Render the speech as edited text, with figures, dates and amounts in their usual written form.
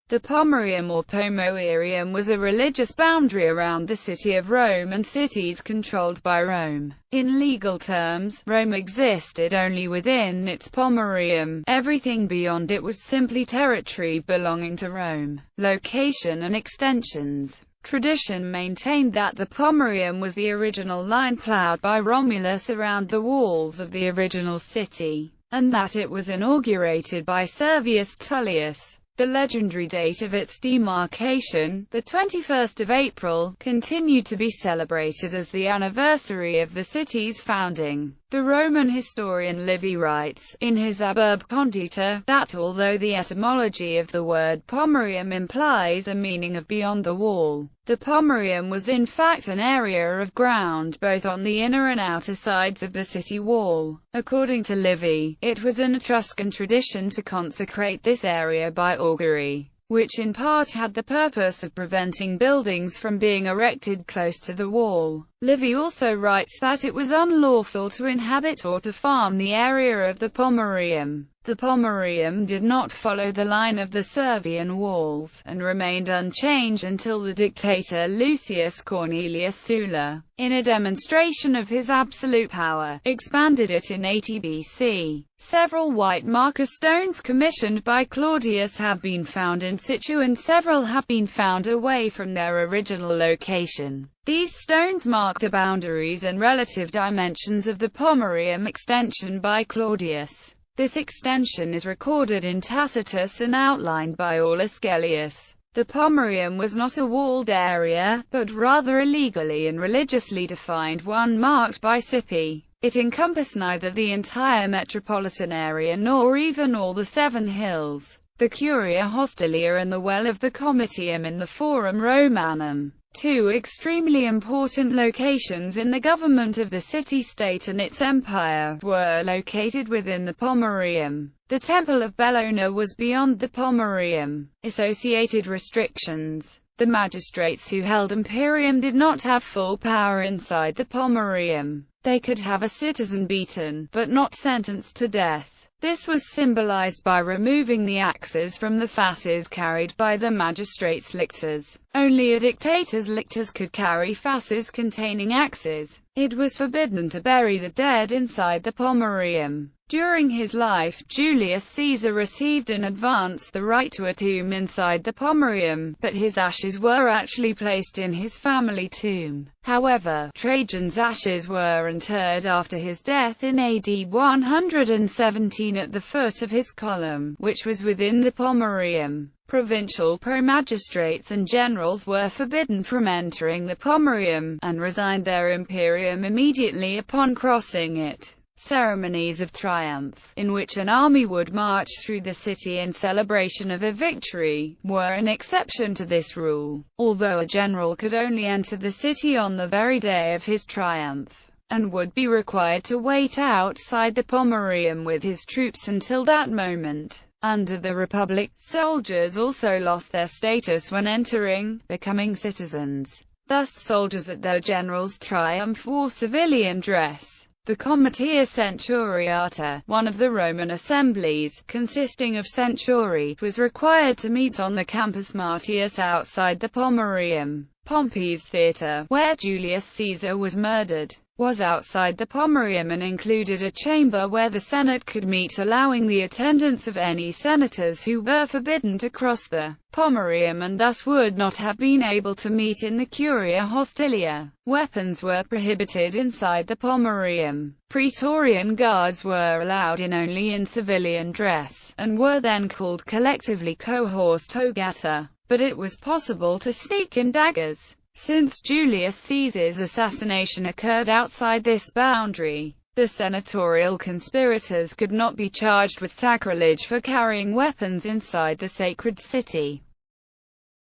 The Pomerium or Pomerium was a religious boundary around the city of Rome and cities controlled by Rome. In legal terms, Rome existed only within its Pomerium. Everything beyond it was simply territory belonging to Rome. Location and extensions. Tradition maintained that the Pomerium was the original line plowed by Romulus around the walls of the original city, and that it was inaugurated by Servius Tullius. The legendary date of its demarcation, the 21st of April, continued to be celebrated as the anniversary of the city's founding. The Roman historian Livy writes, in his Ab Urb Condita, that although the etymology of the word Pomerium implies a meaning of beyond the wall, the Pomerium was in fact an area of ground both on the inner and outer sides of the city wall. According to Livy, it was an Etruscan tradition to consecrate this area by augury, which in part had the purpose of preventing buildings from being erected close to the wall. Livy also writes that it was unlawful to inhabit or to farm the area of the Pomerium. The Pomerium did not follow the line of the Servian walls, and remained unchanged until the dictator Lucius Cornelius Sulla, in a demonstration of his absolute power, expanded it in 80 BC. Several white marker stones commissioned by Claudius have been found in situ and several have been found away from their original location. These stones mark the boundaries and relative dimensions of the Pomerium extension by Claudius. This extension is recorded in Tacitus and outlined by Aulus Gellius. The Pomerium was not a walled area, but rather a legally and religiously defined one marked by Scipi. It encompassed neither the entire metropolitan area nor even all the 7 hills, the Curia Hostilia and the well of the Comitium in the Forum Romanum. 2 extremely important locations in the government of the city-state and its empire were located within the Pomerium. The Temple of Bellona was beyond the Pomerium. Associated restrictions. The magistrates who held imperium did not have full power inside the Pomerium. They could have a citizen beaten, but not sentenced to death. This was symbolized by removing the axes from the fasces carried by the magistrates' lictors. Only a dictator's lictors could carry fasces containing axes. It was forbidden to bury the dead inside the Pomerium. During his life, Julius Caesar received in advance the right to a tomb inside the Pomerium, but his ashes were actually placed in his family tomb. However, Trajan's ashes were interred after his death in AD 117 at the foot of his column, which was within the Pomerium. Provincial pro-magistrates and generals were forbidden from entering the Pomerium, and resigned their imperium immediately upon crossing it. Ceremonies of triumph, in which an army would march through the city in celebration of a victory, were an exception to this rule, although a general could only enter the city on the very day of his triumph, and would be required to wait outside the Pomerium with his troops until that moment. Under the Republic, soldiers also lost their status when entering, becoming citizens. Thus soldiers at their general's triumph wore civilian dress. The Comitia Centuriata, one of the Roman assemblies, consisting of centuri, was required to meet on the Campus Martius outside the Pomerium. Pompey's theatre, where Julius Caesar was murdered, was outside the Pomerium and included a chamber where the Senate could meet, allowing the attendance of any senators who were forbidden to cross the Pomerium and thus would not have been able to meet in the Curia Hostilia. Weapons were prohibited inside the Pomerium. Praetorian guards were allowed in only in civilian dress, and were then called collectively cohors togata, but it was possible to sneak in daggers. Since Julius Caesar's assassination occurred outside this boundary, the senatorial conspirators could not be charged with sacrilege for carrying weapons inside the sacred city.